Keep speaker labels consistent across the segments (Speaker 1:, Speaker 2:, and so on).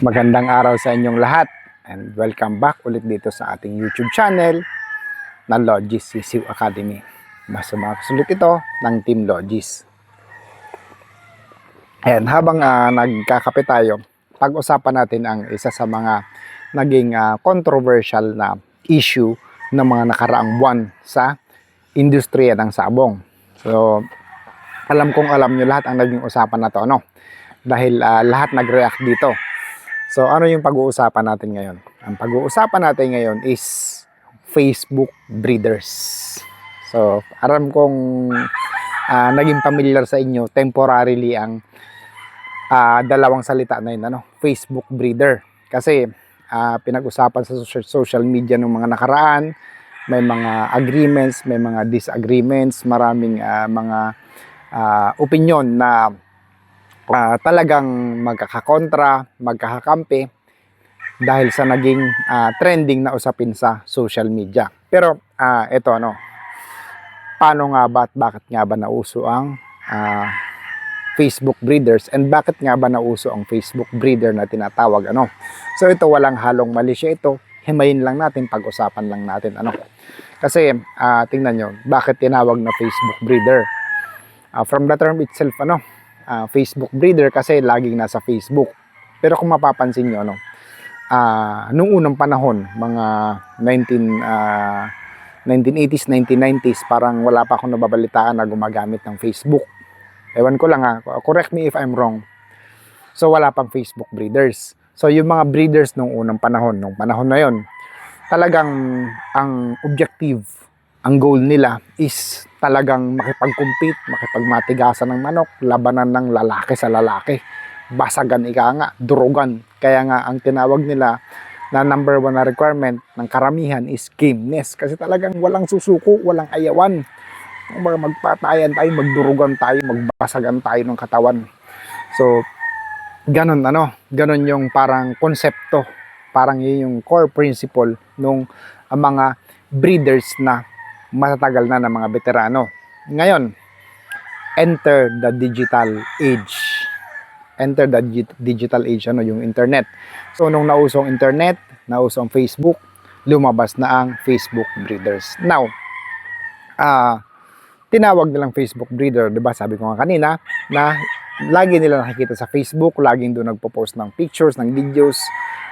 Speaker 1: Magandang araw sa inyong lahat and welcome back ulit dito sa ating YouTube channel na Logis Sisiw Academy. Mas sumakas ulit ito ng Team Logis. And habang nagkakape tayo, pag-usapan natin ang isa sa mga naging controversial na issue ng mga nakaraang buwan sa industriya ng sabong. So, alam kong alam nyo lahat ang naging usapan na to, no? Dahil lahat nag-react dito. So, ano yung pag-uusapan natin ngayon? Ang pag-uusapan natin ngayon is Facebook breeders. So, alam kong naging familiar sa inyo temporarily ang dalawang salita na yun, Facebook breeder. Kasi pinag-usapan sa social media ng mga nakaraan, may mga agreements, may mga disagreements, maraming mga opinion na talagang magkakakontra, magkakakampi dahil sa naging trending na usapin sa social media. Pero ito paano nga ba at bakit nga ba nauso ang Facebook breeders and bakit nga ba nauso ang Facebook breeder na tinatawag So ito walang halong mali siya, ito himayin lang natin, pag-usapan lang natin Kasi tingnan nyo, bakit tinawag na Facebook breeder? From the term itself Facebook breeder kasi laging nasa Facebook. Pero kung mapapansin nyo, nung unang panahon, mga 1980s, 1990s, parang wala pa akong nababalitaan na gumagamit ng Facebook. Ewan ko lang correct me if I'm wrong. So wala pang Facebook breeders. So yung mga breeders nung unang panahon, na yon, talagang ang objective, ang goal nila is talagang makipag-compete, makipagmatigasan ng manok, labanan ng lalaki sa lalaki. Basagan durugan. Kaya nga ang tinawag nila na number 1 na requirement ng karamihan is gameness. Kasi talagang walang susuko, walang ayawan. Magpatayan tayo, magdurugan tayo, magbasagan tayo ng katawan. So, ganon yung parang konsepto. Parang yun yung core principle nung mga breeders na matatagal na ng mga veterano. Ngayon, enter the digital age. Enter the digital age, yung internet. So, nung nausong internet, nausong Facebook, lumabas na ang Facebook breeders. Now, tinawag nilang Facebook breeder, diba? Sabi ko nga kanina, na lagi nila nakikita sa Facebook, laging doon nagpo-post ng pictures, ng videos,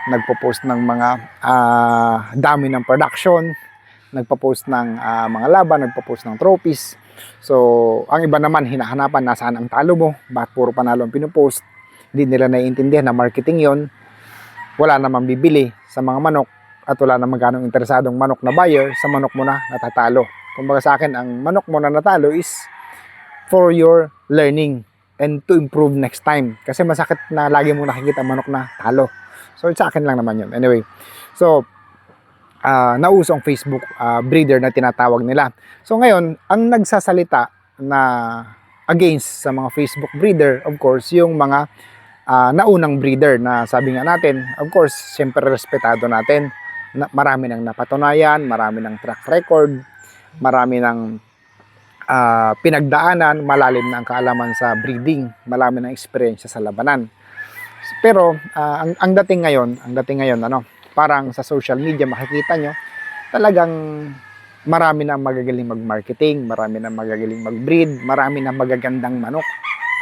Speaker 1: nagpo-post ng mga dami ng production, nagpo-post ng mga laban, nagpo-post ng trophies. So, ang iba naman hinahanapan nasaan ang talo mo, bakit puro panalo ang pinupost. Hindi nila naiintindihan na marketing yon. Wala namang bibili sa mga manok at wala namang ganong interesadong manok na buyer sa manok mo na natatalo. Kumbaga sa akin, ang manok mo na natalo is for your learning and to improve next time. Kasi masakit na lagi mo nakikita manok na talo. So, sa akin lang naman yun. Anyway, so, nauso ang Facebook breeder na tinatawag nila. So ngayon, ang nagsasalita na against sa mga Facebook breeder, of course, yung mga naunang breeder na sabi nga natin, of course, siyempre respetado natin. Marami nang napatunayan, marami ng track record, marami ng pinagdaanan, malalim na ang kaalaman sa breeding, marami ng experience sa labanan. Pero ang dating ngayon, parang sa social media makikita nyo, talagang marami na magagaling mag-marketing, marami na magagaling mag-breed, marami na magagandang manok.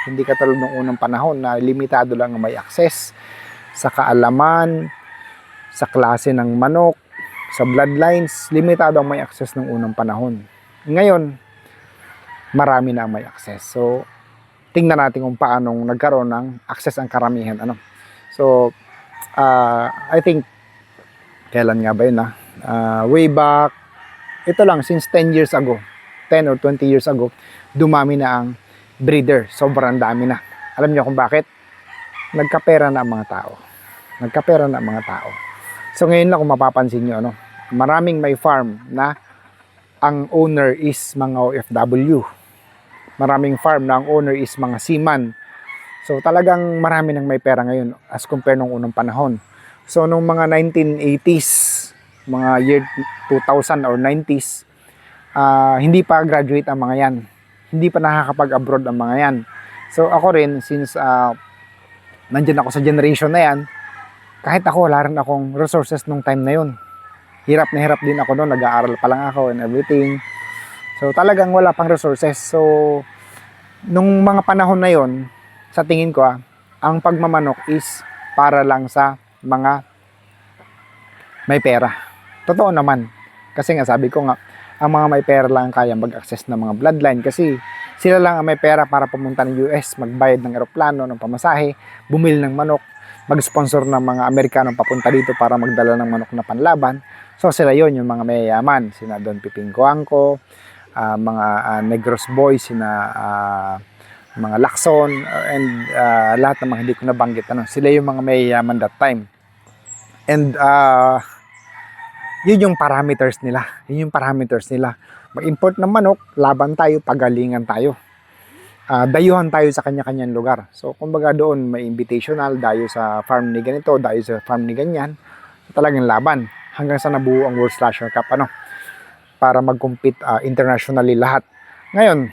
Speaker 1: Hindi katulad ng unang panahon na limitado lang ang may access sa kaalaman, sa klase ng manok, sa bloodlines, limitado ang may access ng unang panahon. Ngayon, marami na ang may access. So, tingnan natin kung paanong nagkaroon ng access ang karamihan. So, I think kailan nga ba yun way back, ito lang, since 10 years ago, 10 or 20 years ago, dumami na ang breeder. Sobrang dami na. Alam niyo kung bakit? Nagkapera na ang mga tao. So ngayon lang kung mapapansin niyo, maraming may farm na ang owner is mga OFW. Maraming farm na ang owner is mga seaman. So talagang marami nang may pera ngayon as compare nung unang panahon. So nung mga 1980s, mga year 2000 or 90s, hindi pa graduate ang mga yan. Hindi pa nakakapag-abroad ang mga yan. So ako rin, since nandyan ako sa generation na yan, kahit ako, wala rin akong resources nung time na yun. Hirap na hirap din ako noon, nag-aaral pa lang ako and everything. So talagang wala pang resources. So nung mga panahon na yon, sa tingin ko ang pagmamanok is para lang sa mga may pera. Totoo naman. Kasi nga sabi ko nga, ang mga may pera lang kaya mag-access ng mga bloodline kasi sila lang ang may pera para pumunta ng US, magbayad ng eroplano, ng pamasahe, bumili ng manok, mag-sponsor ng mga Amerikanong papunta dito para magdala ng manok na panlaban. So sila yon, yung mga mayayaman, sina Don Piping Coangco, mga Negros Boys, sina mga Lacson, and lahat ng mga hindi ko nabanggit. Sila yung mga mayayaman that time. And yun yung parameters nila. Mag-import ng manok, laban tayo, pagalingan tayo. Dayuhan tayo sa kanya-kanyang lugar. So, kumbaga doon may invitational, dayo sa farm ni ganito, dayo sa farm ni ganyan. Talagang laban. Hanggang sa nabuo ang World Slasher Cup, para mag-compete internationally lahat. Ngayon,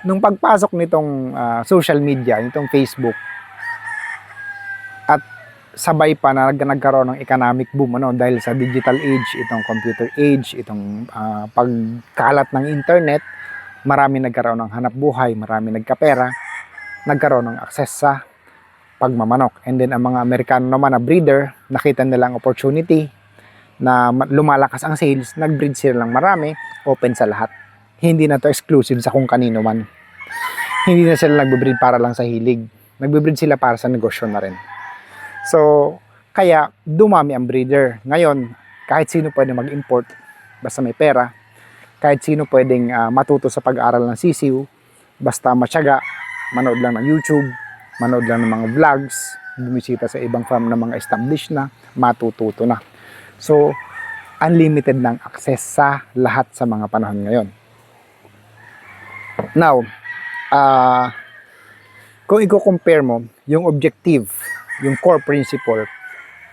Speaker 1: nung pagpasok nitong social media, nitong Facebook, at sabay pa na nagkaroon ng economic boom dahil sa digital age, itong computer age, itong pagkalat ng internet, marami nagkaroon ng hanap buhay, marami nagkapera, nagkaroon ng access sa pagmamanok. And then ang mga Amerikano naman na breeder, nakita nila ang opportunity na lumalakas ang sales, nag-breed sila lang marami, open sa lahat. Hindi na to exclusive sa kung kanino man. Hindi na sila nagbe-breed para lang sa hilig. Nagbe-breed sila para sa negosyo na rin. So, kaya dumami ang breeder. Ngayon, kahit sino pwede mag-import, basta may pera. Kahit sino pwedeng matuto sa pag-aaral ng sisiw, basta matyaga, manood lang ng YouTube, manood lang ng mga vlogs, bumisita sa ibang farm na mga established na, matututo na. So, unlimited ng access sa lahat sa mga panahon ngayon. Now, kung i-compare mo yung objective, yung core principle,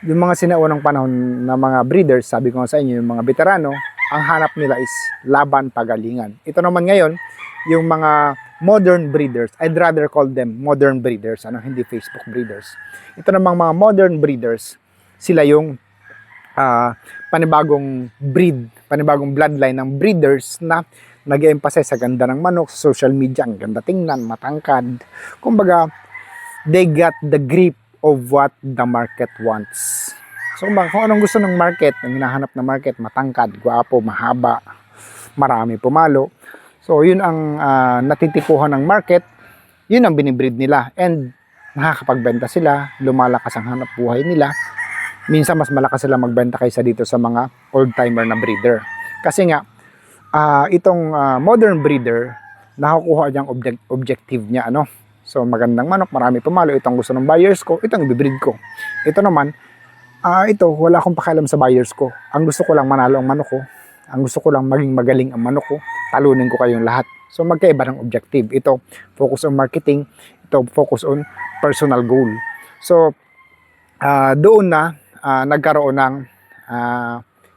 Speaker 1: yung mga sinaunang panahon na mga breeders, sabi ko nga sa inyo, yung mga veterano, ang hanap nila is laban, pagalingan. Ito naman ngayon, yung mga modern breeders, I'd rather call them modern breeders, hindi Facebook breeders. Ito namang mga modern breeders, sila yung panibagong breed, panibagong bloodline ng breeders na nag-emphasize sa ganda ng manok, sa social media, ang ganda tingnan, matangkad. Kumbaga, they got the grip of what the market wants. So kung anong gusto ng market, ang hinahanap na market, matangkad, gwapo, mahaba, marami pumalo. So yun ang natitipuhan ng market, yun ang binibreed nila. And nakakapagbenta sila, lumalakas ang hanap buhay nila. Minsan mas malakas sila magbenta kaysa dito sa mga old-timer na breeder. Kasi nga, itong modern breeder, nakukuha niyang objective niya, So magandang manok, marami pumalo, itong gusto ng buyers ko, itong ibibreed ko. Ito naman, ito, wala akong pakialam sa buyers ko. Ang gusto ko lang manalo ang manok ko. Ang gusto ko lang maging magaling ang manok ko. Talunin ko kayong lahat. So magkaiba ng objective. Ito, focus on marketing. Ito, focus on personal goal. So, doon na nagkaroon ng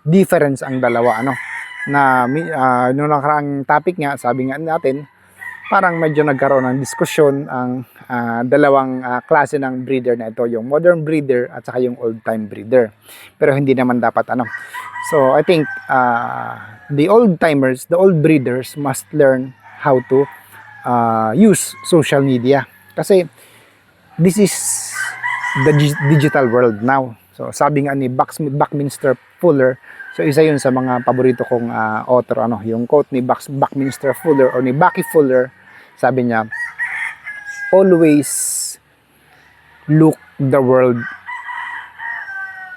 Speaker 1: difference ang dalawa. Noong nakaraang topic nga, sabi nga natin, parang medyo nagkaroon ng diskusyon ang dalawang klase ng breeder na ito, yung modern breeder at saka yung old-time breeder. Pero hindi naman dapat So I think the old-timers, the old breeders must learn how to use social media. Kasi this is the digital world now. So sabi nga ni Buckminster Fuller, so isa yun sa mga paborito kong author, yung quote ni Buckminster Fuller or ni Bucky Fuller, sabi niya, always look the world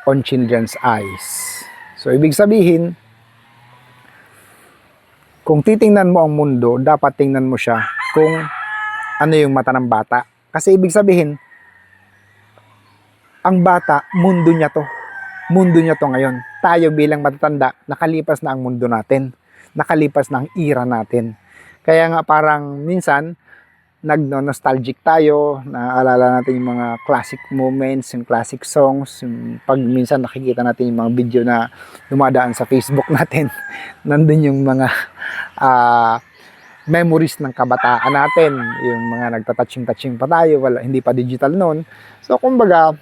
Speaker 1: on children's eyes. So ibig sabihin, kung titingnan mo ang mundo, dapat tingnan mo siya kung ano yung mata ng bata. Kasi ibig sabihin, ang bata, mundo niya to. Mundo niya to ngayon. Tayo bilang matatanda, nakalipas na ang mundo natin. Nakalipas na ang era natin. Kaya nga parang minsan, nagno-nostalgic tayo, naaalala natin yung mga classic moments, yung classic songs, yung pag minsan nakikita natin yung mga video na dumadaan sa Facebook natin, nandun yung mga memories ng kabataan natin, yung mga nagtatouching-touching pa tayo, hindi pa digital noon. So kumbaga,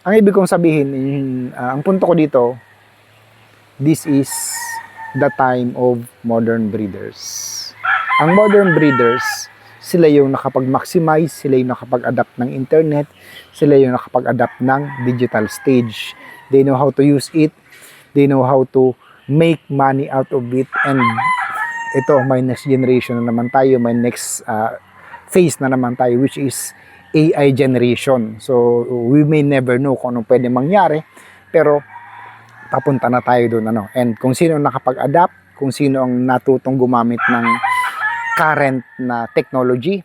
Speaker 1: ang ibig kong sabihin, ang punto ko dito, this is the time of modern breeders. Ang modern breeders, sila yung nakapag-maximize, sila yung nakapag-adapt ng internet, sila yung nakapag-adapt ng digital stage. They know how to use it, they know how to make money out of it, and ito, may next generation na naman tayo, may next phase na naman tayo, which is AI generation. So, we may never know kung anong pwede mangyari, pero papunta na tayo doon. And kung sino nakapag-adapt, kung sino ang natutong gumamit ng current na technology,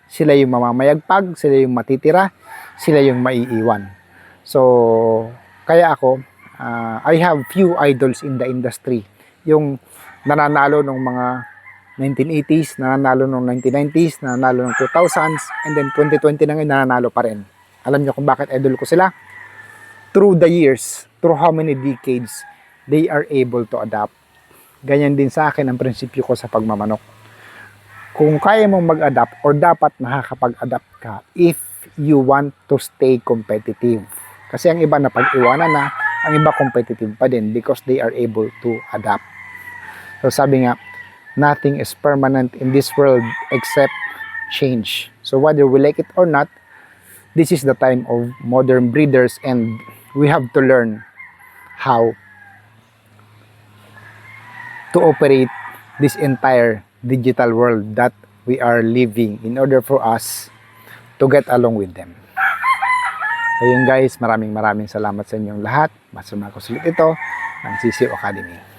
Speaker 1: sila yung mamamayagpag, sila yung matitira, sila yung maiiwan. So, kaya ako, I have few idols in the industry. Yung nananalo ng mga 1980s, nananalo ng 1990s, nananalo ng 2000s, and then 2020 na ngayon, nananalo pa rin. Alam niyo kung bakit idol ko sila? Through the years, through how many decades, they are able to adapt. Ganyan din sa akin ang prinsipyo ko sa pagmamanok. Kung kaya mong mag-adapt or dapat nakakapag-adapt ka if you want to stay competitive. Kasi ang iba na pag-iwanan na, ang iba competitive pa din because they are able to adapt. So sabi nga, nothing is permanent in this world except change. So whether we like it or not, this is the time of modern breeders, and we have to learn how to operate this entire digital world that we are living in order for us to get along with them. So yun guys, maraming salamat sa inyong lahat. Masama ko sulit ito ng CCO Academy.